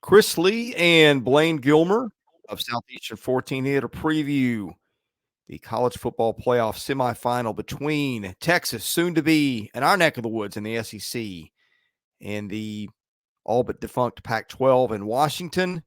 Chris Lee and Blayne Gilmer of Southeastern 14 here to preview the college football playoff semifinal between Texas, soon to be in our neck of the woods in the SEC, and the all but defunct Pac-12 in Washington.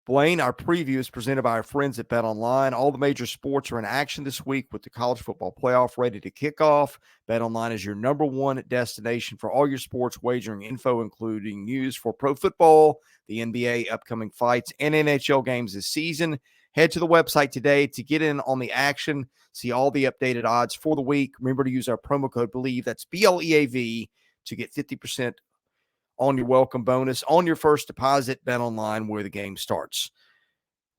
Blayne, our preview is presented by our friends at BetOnline. All the major sports are in action this week with the college football playoff ready to kick off. BetOnline is your number one destination for all your sports wagering info, including news for pro football, the NBA, upcoming fights, and NHL games this season. Head to the website today to get in on the action, see all the updated odds for the week. Remember to use our promo code BELIEVE, that's BLEAV, to get 50% on your welcome bonus on your first deposit. BetOnline, where the game starts.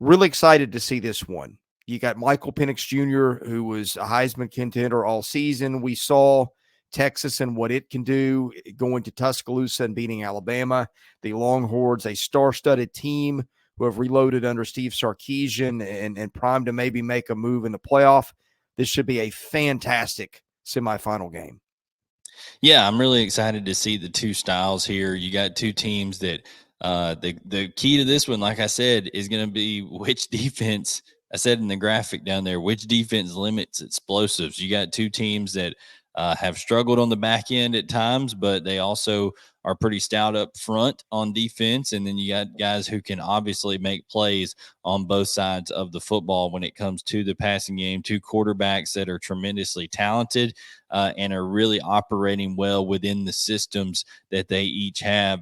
Really excited to see this one. You got Michael Penix Jr., who was a Heisman contender all season. We saw Texas and what it can do, going to Tuscaloosa and beating Alabama. The Longhorns, a star-studded team who have reloaded under Steve Sarkisian and primed to maybe make a move in the playoff. This should be a fantastic semifinal game. Yeah, I'm really excited to see the two styles here. You got two teams that the key to this one, like I said, is going to be which defense. I said in the graphic down there, which defense limits explosives. You got two teams that have struggled on the back end at times, but they also are pretty stout up front on defense. And then you got guys who can obviously make plays on both sides of the football when it comes to the passing game. Two quarterbacks that are tremendously talented and are really operating well within the systems that they each have.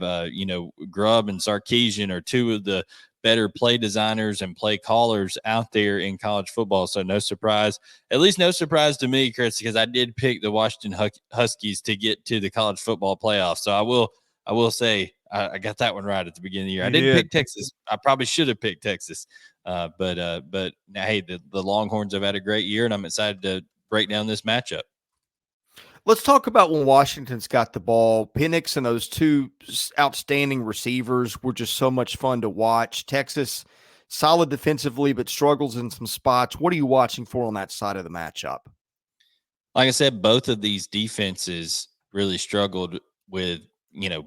Grubb and Sarkisian are two of the better play designers and play callers out there in college football. So no surprise, at least no surprise to me, Chris, because I did pick the Washington Huskies to get to the college football playoff. So I will say I got that one right at the beginning of the year. I didn't pick Texas. I probably should have picked Texas. But now, hey, the Longhorns have had a great year, and I'm excited to break down this matchup. Let's talk about when Washington's got the ball. Penix and those two outstanding receivers were just so much fun to watch. Texas, solid defensively, but struggles in some spots. What are you watching for on that side of the matchup? Like I said, both of these defenses really struggled with,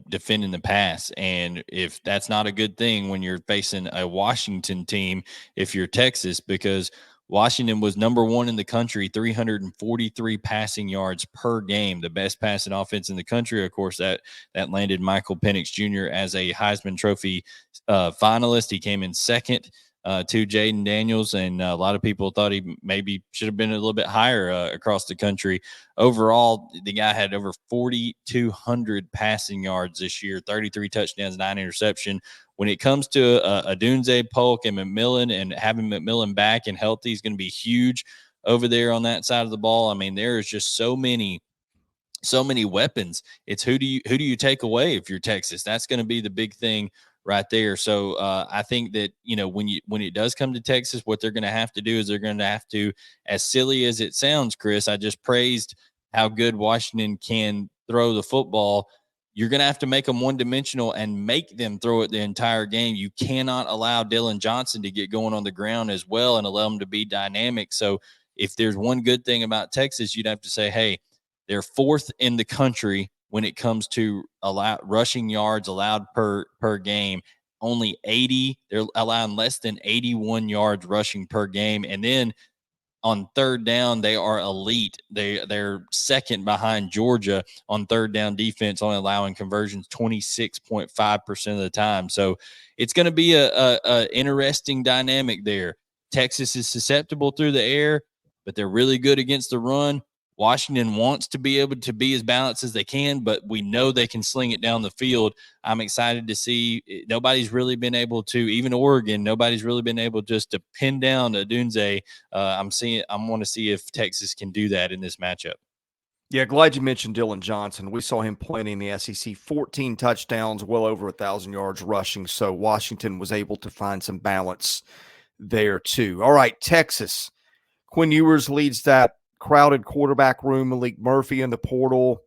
defending the pass. And if that's not a good thing when you're facing a Washington team, if you're Texas, because Washington was number one in the country, 343 passing yards per game, the best passing offense in the country. Of course, that landed Michael Penix Jr. as a Heisman Trophy finalist. He came in second to Jaden Daniels, and a lot of people thought he maybe should have been a little bit higher across the country. Overall, the guy had over 4,200 passing yards this year, 33 touchdowns, 9 interceptions. When it comes to Odunze, Polk, and McMillan, and having McMillan back and healthy is going to be huge over there on that side of the ball. I mean, there is just so many weapons. It's who do you take away if you're Texas? That's going to be the big thing right there. So I think that, when it does come to Texas, what they're going to have to do is they're going to have to, as silly as it sounds, Chris, I just praised how good Washington can throw the football. You're going to have to make them one-dimensional and make them throw it the entire game. You cannot allow Dylan Johnson to get going on the ground as well and allow him to be dynamic. So if there's one good thing about Texas, you'd have to say, hey, they're fourth in the country when it comes to rushing yards allowed per game. Only 80. They're allowing less than 81 yards rushing per game. And then on third down, they are elite. They're second behind Georgia on third down defense, only allowing conversions 26.5% of the time. So it's going to be a interesting dynamic there. Texas is susceptible through the air, but they're really good against the run. Washington wants to be able to be as balanced as they can, but we know they can sling it down the field. I'm excited to see. Nobody's really been able to, even Oregon, nobody's really been able just to pin down Odunze. I want to see if Texas can do that in this matchup. Yeah, glad you mentioned Dylan Johnson. We saw him playing in the SEC, 14 touchdowns, well over 1,000 yards rushing. So Washington was able to find some balance there too. All right, Texas. Quinn Ewers leads that crowded quarterback room. Malik Murphy in the portal,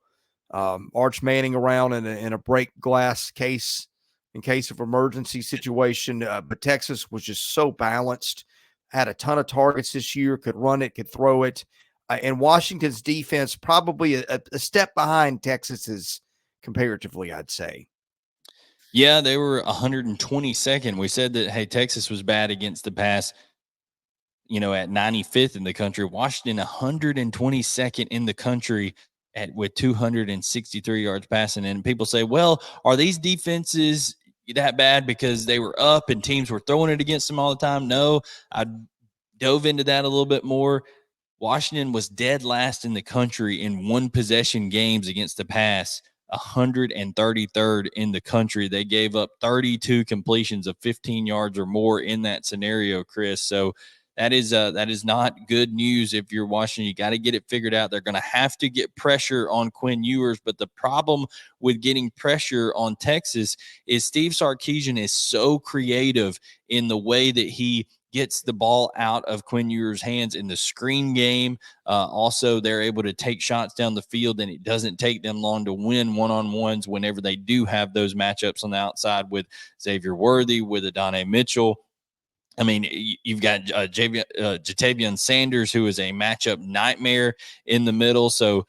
Arch Manning around in a break glass case in case of emergency situation. But Texas was just so balanced, had a ton of targets this year, could run it, could throw it. And Washington's defense probably a step behind Texas's comparatively, I'd say. Yeah, they were 122nd. We said that, hey, Texas was bad against the pass, at 95th in the country. Washington 122nd in the country with 263 yards passing. And people say, well, are these defenses that bad because they were up and teams were throwing it against them all the time? No, I dove into that a little bit more. Washington was dead last in the country in one possession games against the pass, 133rd in the country. They gave up 32 completions of 15 yards or more in that scenario, Chris. So that is not good news if you're Washington. You got to get it figured out. They're going to have to get pressure on Quinn Ewers, but the problem with getting pressure on Texas is Steve Sarkisian is so creative in the way that he gets the ball out of Quinn Ewers' hands in the screen game. Also, they're able to take shots down the field, and it doesn't take them long to win one-on-ones whenever they do have those matchups on the outside with Xavier Worthy, with Adonai Mitchell. I mean, you've got Jatavion Sanders, who is a matchup nightmare in the middle. So,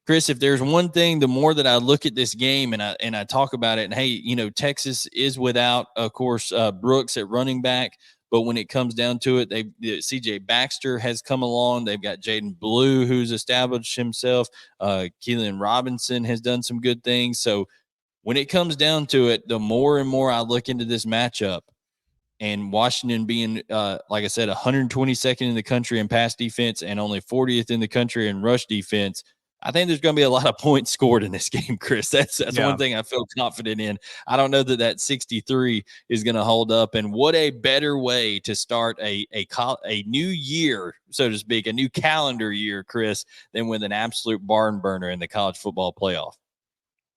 Chris, if there's one thing, the more that I look at this game and I talk about it, and hey, Texas is without, of course, Brooks at running back, but when it comes down to it, C.J. Baxter has come along. They've got Jaden Blue, who's established himself. Keelan Robinson has done some good things. So when it comes down to it, the more and more I look into this matchup, and Washington being, like I said, 122nd in the country in pass defense and only 40th in the country in rush defense, I think there's going to be a lot of points scored in this game, Chris. That's one thing I feel confident in. I don't know that 63 is going to hold up. And what a better way to start a new year, so to speak, a new calendar year, Chris, than with an absolute barn burner in the college football playoff.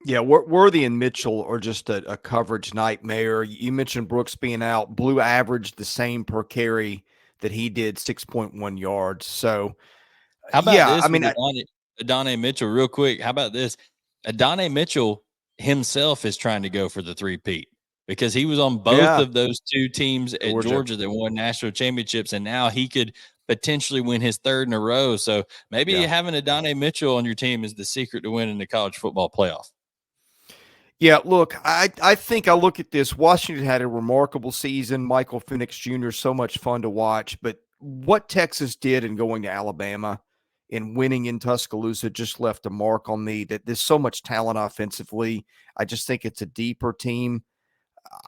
Yeah, Worthy and Mitchell are just a coverage nightmare. You mentioned Brooks being out. Blue averaged the same per carry that he did, 6.1 yards. So, how about yeah, I this mean, with Adonai Mitchell, real quick? How about this? Adonai Mitchell himself is trying to go for the three-peat because he was on both yeah, of those two teams at Georgia that won national championships, and now he could potentially win his third in a row. So maybe having Adonai Mitchell on your team is the secret to winning the college football playoff. Yeah, look, I think I look at this. Washington had a remarkable season. Michael Penix Jr. so much fun to watch, but what Texas did in going to Alabama and winning in Tuscaloosa just left a mark on me. That there's so much talent offensively. I just think it's a deeper team.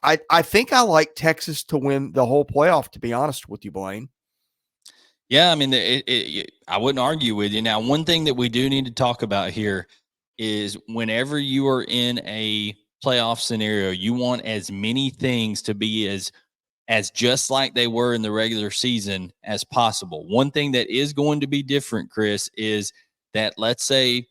I think I like Texas to win the whole playoff, to be honest with you, Blayne. Yeah, I mean, I wouldn't argue with you. Now, one thing that we do need to talk about here is whenever you are in a playoff scenario, you want as many things to be as just like they were in the regular season as possible. One thing that is going to be different, Chris, is that let's say,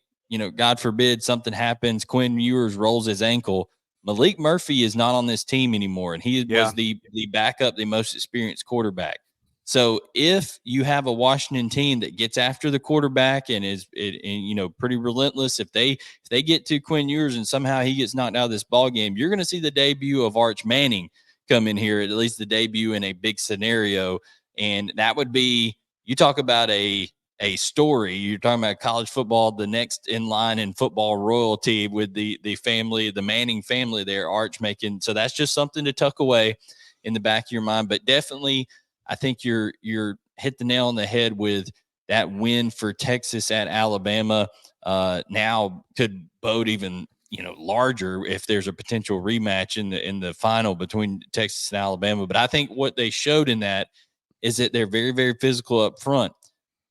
God forbid something happens, Quinn Ewers rolls his ankle. Malik Murphy is not on this team anymore, and he was the backup, the most experienced quarterback. So if you have a Washington team that gets after the quarterback and is pretty relentless, if they get to Quinn Ewers and somehow he gets knocked out of this ball game, you're going to see the debut of Arch Manning come in here, at least the debut in a big scenario. And that would be, you talk about a story. You're talking about college football, the next in line in football royalty with the family, the Manning family there, Arch making. So that's just something to tuck away in the back of your mind. But definitely, I think you're hit the nail on the head with that win for Texas at Alabama. Now could bode even larger if there's a potential rematch in the final between Texas and Alabama. But I think what they showed in that is that they're very, very physical up front.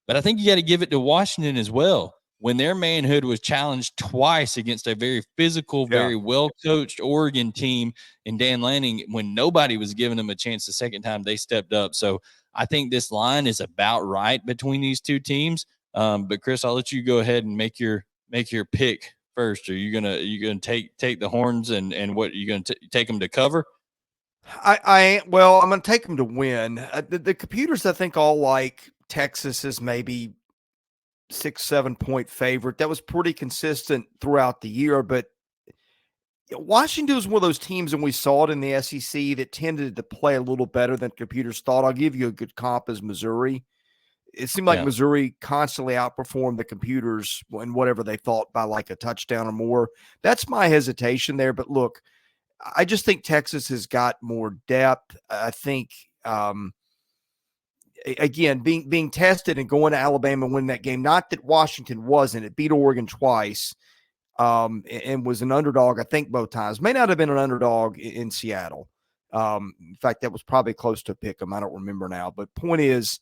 But I think you got to give it to Washington as well. When their manhood was challenged twice against a very physical, very well-coached Oregon team in Dan Lanning, when nobody was giving them a chance the second time, they stepped up. So I think this line is about right between these two teams. But Chris, I'll let you go ahead and make your pick first. Are you gonna take the horns and what are you gonna take them to cover? I'm going to take them to win. The computers, I think, all like Texas is maybe 6-7 point favorite. That was pretty consistent throughout the year, but Washington was one of those teams, and we saw it in the SEC, that tended to play a little better than computers thought. I'll give you a good comp as Missouri. It seemed like Missouri constantly outperformed the computers in whatever they thought by like a touchdown or more. That's my hesitation there. But look, I just think Texas has got more depth. I think, again, being tested and going to Alabama and winning that game, not that Washington wasn't. It beat Oregon twice, and was an underdog, I think, both times. May not have been an underdog in Seattle. In fact, that was probably close to a pick 'em. I don't remember now. But point is,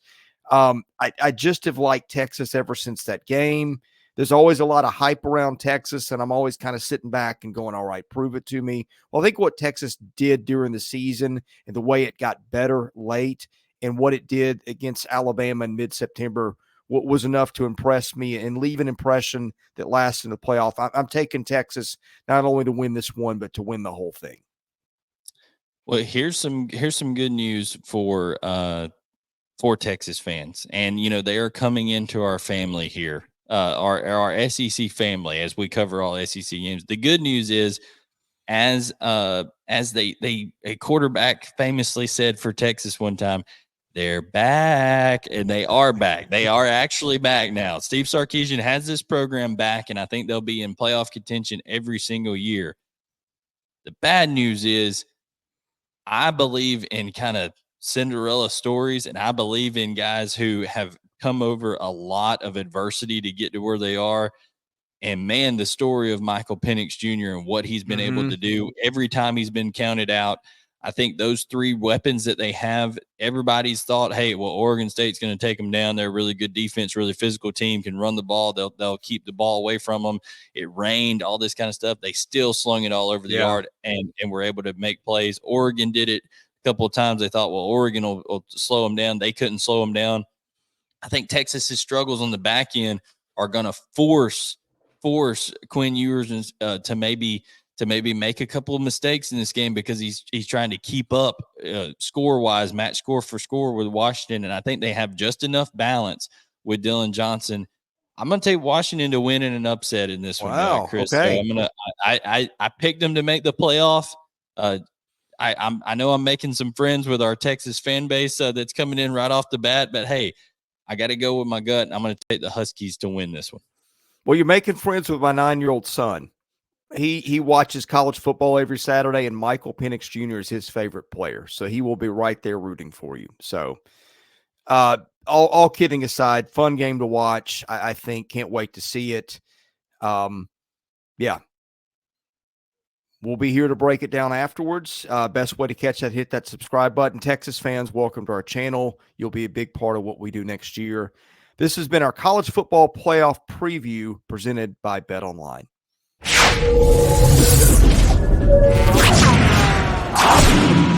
I just have liked Texas ever since that game. There's always a lot of hype around Texas, and I'm always kind of sitting back and going, all right, prove it to me. Well, I think what Texas did during the season and the way it got better late and what it did against Alabama in mid-September was enough to impress me and leave an impression that lasts in the playoff. I'm taking Texas not only to win this one, but to win the whole thing. Well, here's some good news for Texas fans, and they are coming into our family here, our SEC family, as we cover all SEC games. The good news is, as a quarterback famously said for Texas one time, they're back, and they are back. They are actually back now. Steve Sarkisian has this program back, and I think they'll be in playoff contention every single year. The bad news is, I believe in kind of Cinderella stories, and I believe in guys who have come over a lot of adversity to get to where they are. And man, the story of Michael Penix Jr. and what he's been able to do every time he's been counted out. I think those three weapons that they have, everybody's thought, hey, well, Oregon State's going to take them down. They're a really good defense, really physical team, can run the ball. They'll keep the ball away from them. It rained, all this kind of stuff. They still slung it all over the yard and were able to make plays. Oregon did it a couple of times. They thought, well, Oregon will slow them down. They couldn't slow them down. I think Texas's struggles on the back end are going to force Quinn Ewers to maybe make a couple of mistakes in this game, because he's trying to keep up score wise, match score for score with Washington, and I think they have just enough balance with Dylan Johnson. I'm going to take Washington to win in an upset in this one, Chris. Okay. So I picked them to make the playoff. I know I'm making some friends with our Texas fan base that's coming in right off the bat, but hey, I got to go with my gut, and I'm going to take the Huskies to win this one. Well, you're making friends with my 9-year-old son. He watches college football every Saturday, and Michael Penix Jr. is his favorite player. So he will be right there rooting for you. So all kidding aside, fun game to watch. I think. Can't wait to see it. Yeah. We'll be here to break it down afterwards. Best way to catch that, hit that subscribe button. Texas fans, welcome to our channel. You'll be a big part of what we do next year. This has been our college football playoff preview presented by BetOnline.